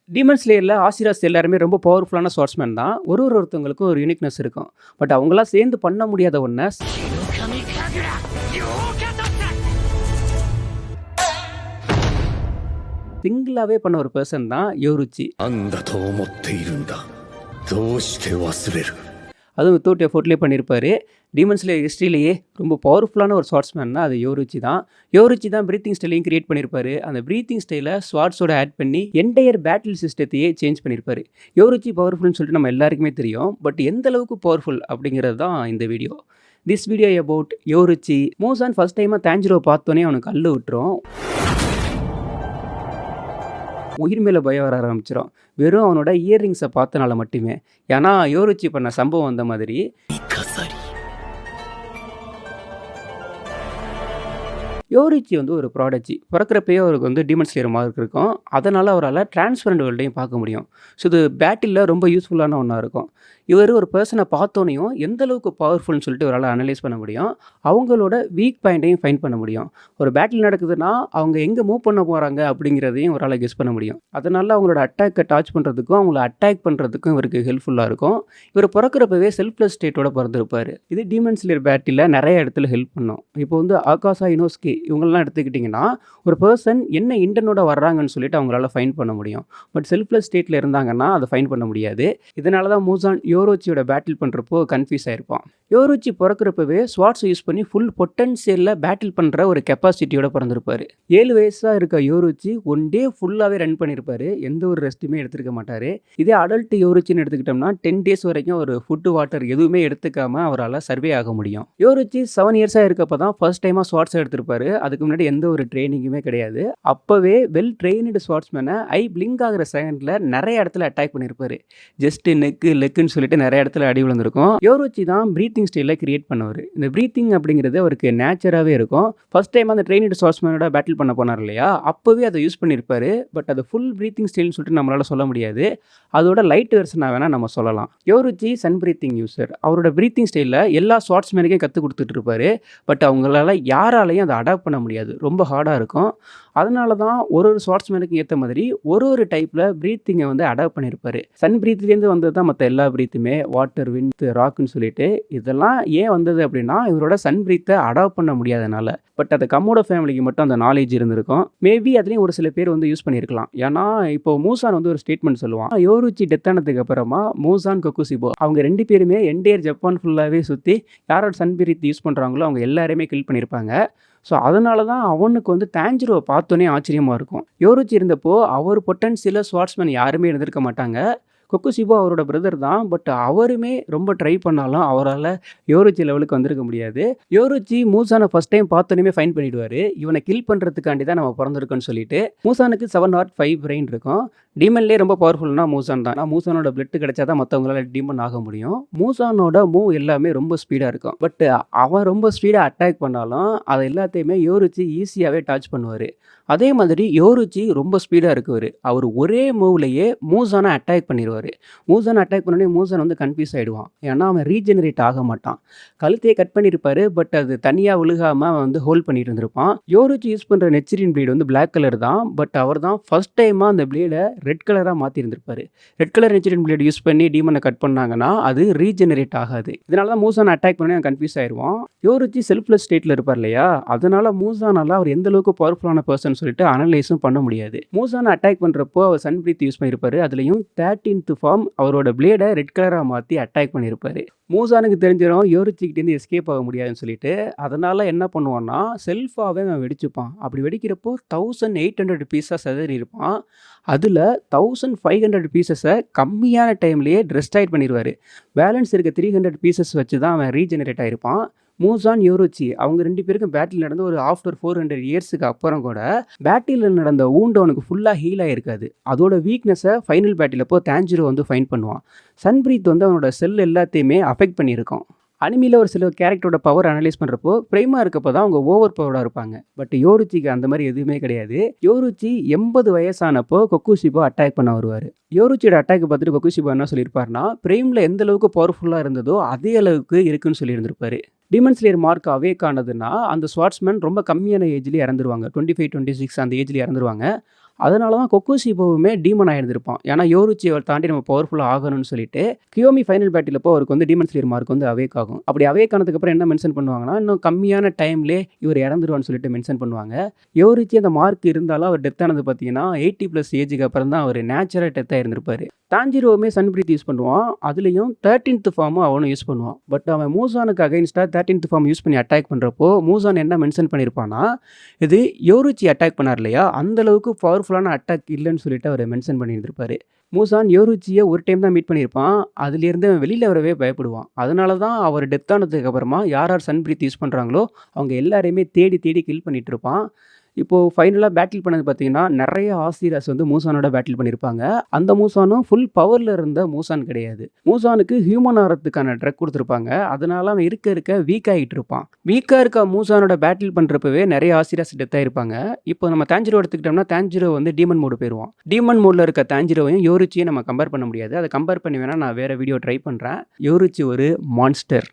Demon ஸ்லேயர்ல ஆசிராஸ் எல்லாருமே ரொம்ப பவர்ஃபுல்லான ஸ்வாட்ஸ்மேன் தான். ஒருத்தவங்களுக்கும் ஒரு யூனிக்னஸ் இருக்கும். பட் அவங்கலாம் சேர்ந்து பண்ண முடியாத ஒண்ண 神神楽陽化突 சிங்கிளாவே பண்ண ஒரு பெர்சன் தான் யோருச்சி. なんだと思っているんだ。どうして忘れる。 அதுவும் வித்தவுட் எஃபோர்ட்லேயே பண்ணியிருப்பாரு. டீமன் ஸ்லேயர் ஹிஸ்ட்ரியிலேயே ரொம்ப பவர்ஃபுல்லான ஒரு ஸ்வாட்ஸ்மேன்னா அது யோருச்சி தான். யோருச்சி தான் ப்ரீத்திங் ஸ்டைலையும் கிரியேட் பண்ணியிருப்பாரு. அந்த ப்ரீத்திங் ஸ்டைலை ஸ்வாட்ஸோட ஆட் பண்ணி என்டையர் பேட்டில் சிஸ்டத்தையே சேஞ்ச் பண்ணியிருப்பாரு. யோருச்சி பவர்ஃபுல்னு சொல்லிட்டு நம்ம எல்லாருக்குமே தெரியும். பட் எந்த அளவுக்கு பவர்ஃபுல் அப்படிங்கிறது தான் இந்த video. This video about Yoriichi. Muzan first டைமாக தாஞ்சிரோ பார்த்தோன்னே அவனுக்கு கல்லு விட்டுரும். உயிர் மேலே பயம் வர ஆரம்பிச்சிடும். வெறும் அவனோட இயர்ரிங்ஸை பார்த்தனால மட்டுமே. ஏன்னா யோருச்சி பண்ண சம்பவம் அந்த மாதிரி. யோருச்சி வந்து ஒரு ப்ராடக்ட்ஜி. பிறக்கிறப்பயே அவருக்கு வந்து டீமன் ஸ்லேயர் மார்க் இருக்கும். அதனால் அவரால் டிரான்ஸ்பரண்ட் வேர்ல்டையும் பார்க்க முடியும். ஸோ இது பேட்டிலில் ரொம்ப யூஸ்ஃபுல்லான ஒன்றா இருக்கும். இவர் ஒரு பர்சனை பார்த்தோன்னையும் எந்த அளவுக்கு பவர்ஃபுல்னு சொல்லிட்டு இவரால் அனலைஸ் பண்ண முடியும். அவங்களோட வீக் பாயிண்ட்டையும் ஃபைண்ட் பண்ண முடியும். ஒரு பேட்டில் நடக்குதுன்னா அவங்க எங்கே மூவ் பண்ண போகிறாங்க அப்படிங்கிறதையும் இவரால் கெஸ் பண்ண முடியும். அதனால் அவங்களோட அட்டாக்கை டாச் பண்ணுறதுக்கும் அவங்கள அட்டாக் பண்ணுறதுக்கும் இவருக்கு ஹெல்ப்ஃபுல்லாக இருக்கும். இவர் பிறக்கிறப்பவே செல்ஃப்லெஸ் ஸ்டேட்டோட பிறந்திருப்பார். இது டீமன் ஸ்லேயர் பேட்டிலில் நிறைய இடத்துல ஹெல்ப் பண்ணும். இப்போ வந்து ஆகாசா இனோஸ்கி இவங்கெல்லாம் எடுத்துக்கிட்டிங்கன்னா ஒரு பர்சன் என்ன இன்டர்னோட வர்றாங்கன்னு சொல்லிட்டு அவங்களால ஃபைண்ட் பண்ண முடியும். பட் செல்ஃப்லெஸ் ஸ்டேட்டில் இருந்தாங்கன்னா அதை ஃபைண்ட் பண்ண முடியாது. இதனால தான் மூசான் யோருச்சியோட பேட்டில் பண்ணுறப்போ கன்ஃபியூஸ் ஆகிருப்பான். யோருச்சி பிறக்கிறப்பவே ஸ்வாட்ஸை யூஸ் பண்ணி ஃபுல் பொட்டன்ஷியலில் பேட்டில் பண்ணுற ஒரு கெப்பாசிட்டியோட பிறந்திருப்பார். 7 வயசாக இருக்க யோருச்சி ஒன் டே ஃபுல்லாகவே ரன் பண்ணியிருப்பார். எந்த ஒரு ரெஸ்ட்டுமே எடுத்துருக்க மாட்டார். இதே அடல்ட் யோருச்சின்னு எடுத்துக்கிட்டோம்னா 10 டேஸ் வரைக்கும் ஒரு ஃபுட்டு வாட்டர் எதுவுமே எடுத்துக்காமல் அவரால் சர்வே ஆக முடியும். யோருச்சி 7 இயர்ஸாக இருக்கப்போ தான் ஃபர்ஸ்ட் டைமாக ஸ்வாட்ஸை எடுத்திருப்பாரு. அதுக்கு முன்னாடி எந்த ஒரு ட்ரைனிங்குமே கிடையாது. அப்போவே வெல் ட்ரெயின்டு ஸ்வாட்ஸ்மேனை பிளிங்க் ஆகிற செகண்டில் நிறைய இடத்துல அட்டாக் பண்ணியிருப்பாரு. ஜஸ்ட் லெக்குன்னு சொல்லிட்டு நிறைய இடத்துல அடி விழுந்திருக்கும். யோருச்சி தான் ப்ரீத்திங் ஸ்டைலை கிரியேட் பண்ணுவார். இந்த ப்ரீத்திங் அப்படிங்கிறது அவருக்கு நேச்சராகவே இருக்கும். ஃபர்ஸ்ட் டைம் அந்த ட்ரெயின்டு ஸ்வாட்ஸ்மேனோட பேட்டில் பண்ண போனார் இல்லையா, அப்போவே அதை யூஸ் பண்ணியிருப்பாரு. பட் அது ஃபுல் ப்ரீத்திங் ஸ்டைல்னு சொல்லிட்டு நம்மளால சொல்ல முடியாது. அதோட லைட் வெர்ஷனாக வேணால் நம்ம சொல்லலாம். யோருச்சி சன் ப்ரீத்திங் யூசர். அவரோட ப்ரீத்திங் ஸ்டைலில் எல்லா ஸ்வாட்ஸ்மேனுக்கும் கற்றுக் கொடுத்துட்டு இருப்பாரு. பட் அவங்களால யாராலையும் அதை அடாப்ட் பண்ண முடியாது. ரொம்ப ஹார்டாக இருக்கும். அதனால தான் ஒரு ஸ்வாட்ஸ்மேனுக்கு ஏற்ற மாதிரி ஒரு டைப்பில் ப்ரீத்திங்கை வந்து அடாப்ட் பண்ணியிருப்பாரு. சன் ப்ரீத்லேருந்து வந்தது தான் மற்ற எல்லா ப்ரீத்துமே, வாட்டர், விண்ட், ராக்குன்னு சொல்லிட்டு. இதெல்லாம் ஏன் வந்தது அப்படின்னா இவரோட சன் ப்ரீத்தை அடாப்ட் பண்ண முடியாதனால. பட் அது கமோடோ ஃபேமிலிக்கு மட்டும் அந்த நாலேஜ் இருந்திருக்கும். மேபி அதுலேயும் ஒரு சில பேர் வந்து யூஸ் பண்ணியிருக்கலாம். ஏன்னா இப்போ மூசான் வந்து ஒரு ஸ்டேட்மெண்ட் சொல்லுவான். யோருச்சி டெத் ஆனதுக்கு அப்புறமா மூசான், கொக்குசிபோ அவங்க 2 பேருமே என்டையர் ஜப்பான் ஃபுல்லாகவே சுற்றி யாரோட சன் ப்ரீத் யூஸ் பண்ணுறாங்களோ அவங்க எல்லாருமே கில் பண்ணியிருப்பாங்க. ஸோ அதனால தான் அவனுக்கு வந்து தாஞ்சிரோவை பார்த்தோன்னே ஆச்சரியமாக இருக்கும். யோருச்சி இருந்தப்போ அவர் பொட்டன்ஷியலாக ஸ்வாட்ஸ்மேன் யாருமே இருந்திருக்க மாட்டாங்க. கொக்குசிபோ அவரோட பிரதர் தான். பட் அவருமே ரொம்ப ட்ரை பண்ணாலும் அவரால் யோருச்சி லெவலுக்கு வந்திருக்க முடியாது. யோருச்சி மூசானை ஃபர்ஸ்ட் டைம் பார்த்தோன்னே ஃபைன் பண்ணிவிடுவார். இவனை கில் பண்ணுறதுக்காண்டி தான் நம்ம பிறந்திருக்கோன்னு சொல்லிட்டு. மூசானுக்கு 7 or 5 பிரெயின் இருக்கும். டீமன்லேயே ரொம்ப பவர்ஃபுல்னா மூசான் தான். மூசானோட பிளட் கிடைச்சா தான் மற்றவங்களால டீமன் ஆக முடியும். மூசானோட மூவ் எல்லாமே ரொம்ப ஸ்பீடாக இருக்கும். பட் அவன் ரொம்ப ஸ்பீடாக அட்டாக் பண்ணாலும் அதை எல்லாத்தையுமே யோருச்சி ஈஸியாகவே டாச் பண்ணுவார். அதே மாதிரி யோருச்சி ரொம்ப ஸ்பீடாக இருக்குவார். அவர் ஒரே மூவ்லேயே மூசானை அட்டாக் பண்ணிடுவார். மூசானை அட்டாக் பண்ணோடனே மூசான் வந்து கன்ஃபியூஸ் ஆகிடுவான். ஏன்னா அவன் ரீஜெனரேட் ஆக மாட்டான். கழுத்தையே கட் பண்ணியிருப்பாரு. பட் அது தனியாக விழுகாமல் அவன் வந்து ஹோல்ட் பண்ணிட்டு இருந்திருப்பான். யோருச்சி யூஸ் பண்ணுற நெச்சரின் பிளேடு வந்து பிளாக் கலர் தான். பட் அவர் தான் ஃபர்ஸ்ட் டைமாக அந்த பிளேடை ரெட் கலராக மாற்றிருந்திருப்பாரு. ரெட் கலர் நெச்சரின் பிளேடு யூஸ் பண்ணி டீமனை கட் பண்ணாங்கன்னா அது ரீஜெனரேட் ஆகாது. இதனால தான் மூசானை அட்டாக் பண்ணி அவன் கன்ஃபியூஸ் ஆயிடுவான். யோருச்சி செல்ஃப்லெஸ் ஸ்டேட்டில் இருப்பார் இல்லையா, அதனால மூசானால அவர் எந்த அளவுக்கு பவர்ஃபுல்லான பர்சன் சொல்லிட்டு அனலைஸும் பண்ண முடியாது. மூசானை அட்டாக் பண்ணுறப்போ அவர் சன் ப்ரீத் யூஸ் பண்ணியிருப்பாரு. அதுலேயும் 13th ஃபார்ம் அவரோட பிளேடை ரெட் கலராக மாற்றி அட்டாக் பண்ணியிருப்பாரு. மூசானுக்கு தெரிஞ்சிடும் யோருச்சிக்கிட்டேருந்து எஸ்கேப் ஆக முடியாதுன்னு சொல்லிட்டு. அதனால் என்ன பண்ணுவான்னா செல்ஃபாகவே அவன் வெடிச்சுப்பான். அப்படி வெடிக்கிறப்போ 1800 பீஸாக சிதறி இருப்பான். அதில் 1500 பீசஸை கம்மியான டைம்லேயே டெஸ்ட்ராய் பண்ணிடுவார். பேலன்ஸ் இருக்க 300 பீசஸ் வச்சு தான் அவன் ரீஜெனரேட் ஆகிருப்பான். மூசான், யோருச்சி அவங்க 2 பேருக்கும் பேட்டில் நடந்து ஒரு ஆஃப்டர் 400 இயர்ஸுக்கு அப்புறம் கூட பேட்டிலில் நடந்த ஊண்டு அவனுக்கு ஃபுல்லாக ஹீல் ஆகிருக்காது. அதோட வீக்னஸை ஃபைனல் பேட்டில் அப்போ தாஞ்சிரோ வந்து ஃபைண்ட் பண்ணுவான். சன் ப்ரீத் வந்து அவனோட செல் எல்லாத்தையுமே அஃபெக்ட் பண்ணியிருக்கோம். அனிமியில் ஒரு சில கேரக்டரோட பவர் அனலைஸ் பண்ணுறப்போ பிரைமாக இருக்கப்போ தான் அவங்க ஓவர் பவராக இருப்பாங்க. பட் யோருச்சிக்கு அந்த மாதிரி எதுவுமே கிடையாது. யோருச்சி 80 வயசானப்போ கொக்குசிபோ அட்டாக் பண்ண வருவார். யோருச்சியோட அட்டாக் பார்த்துட்டு கொக்குசிபோ என்ன சொல்லியிருப்பாருன்னா பிரைமில் எந்த அளவுக்கு பவர்ஃபுல்லாக இருந்ததோ அதே அளவுக்கு இருக்குன்னு சொல்லியிருந்திருப்பாரு. டீமன் ஸ்லேயர் மார்க் அவேக் ஆனதுன்னா அந்த ஸ்வாட்ஸ்மேன் ரொம்ப கம்மியான ஏஜ்லேயே இறந்துருவாங்க. 25, 26 அந்த ஏஜ்லேயே இறந்துருவாங்க. அதனால தான் கொக்குஷிபோவுமே டீமன் ஆயிருந்திருப்பான். ஏன்னா யோருச்சியை தாண்டி நம்ம பவர்ஃபுல்லா ஆகணும்னு சொல்லிட்டு, கியோமி ஃபைனல் பேட்டில் அப்போ அவருக்கு வந்து டீமன் ஸ்லேயர் மார்க் வந்து அவேக் ஆகும். அப்படி அவேக் ஆனதுக்கப்புறம் என்ன மென்ஷன் பண்ணுவாங்கன்னா, இன்னும் கம்மியான டைம்லயே இவர் இறந்துருவான்னு சொல்லிட்டு மென்ஷன் பண்ணுவாங்க. யோருச்சி அந்த மார்க் இருந்தாலும் அவர் டெத் ஆனது பார்த்தீங்கன்னா, 80+ ஏஜுக்கு அப்புறம் தான் அவர் நேச்சுரலா டெத் ஆயிருந்திருப்பாரு. டான்ஜிரோவுமே சன் பிரீத் யூஸ் பண்ணுவான். அதுலயும் 13th ஃபார்மும் அவனும் யூஸ் பண்ணுவான். பட் அவன் மூசானுக்கு அகைன்ஸ்டா 13th ஃபார்ம் யூஸ் பண்ணி அட்டாக் பண்றப்போ, மூசான் என்ன மென்ஷன் பண்ணியிருப்பான்னா, இது யோருச்சி அட்டாக் பண்ணார் இல்லையா, அந்த அளவுக்கு பவர்ஃபுல்லான அட்டாக் இல்லன்னு சொல்லிட்டு அவரு மென்ஷன் பண்ணியிருந்திருப்பாரு. மூசான் யோருச்சிய ஒரு டைம் தான் மீட் பண்ணியிருப்பான். அதிலிருந்து அவன் வெளியில வரவே பயப்படுவான். அதனால தான் அவர் டெத் ஆனதுக்கு அப்புறமா யார் யார் சன் பிரீத் யூஸ் பண்றாங்களோ, அவங்க எல்லாரையுமே தேடி தேடி கில் பண்ணிட்டு இருப்பான். இப்போ ஃபைனலா பேட்டில் பண்ணது பார்த்தீங்கன்னா, நெறைய ஆசிரியர்ஸ் வந்து மூசானோட பேட்டில் பண்ணியிருப்பாங்க. அந்த மூசானும் ஃபுல் பவர்ல இருந்த மூசான் கிடையாது. மூசானுக்கு ஹியூமன் ஆறதுக்கான ட்ரக் குடுத்துருப்பாங்க. அதனால அவன் இருக்க இருக்க வீக் ஆகிட்டு இருப்பான். வீக்கா இருக்க மூசானோட பேட்டில் பண்றப்பவே நெறைய ஆசிரியர்ஸ் டெத் ஆயிருப்பாங்க. இப்போ நம்ம தான்ஜிரோ எடுத்துக்கிட்டோம்னா, தான்ஜிரோ வந்து டீமன் மோடு போயிருவான். டீமன் மோட்ல இருக்க தான்ஜிரோவையும் யோருச்சியும் நம்ம கம்பேர் பண்ண முடியாது. அத கம்பேர் பண்ணி வேணா நான் வேற வீடியோ ட்ரை பண்றேன். யோருச்சி ஒரு மான்ஸ்டர்.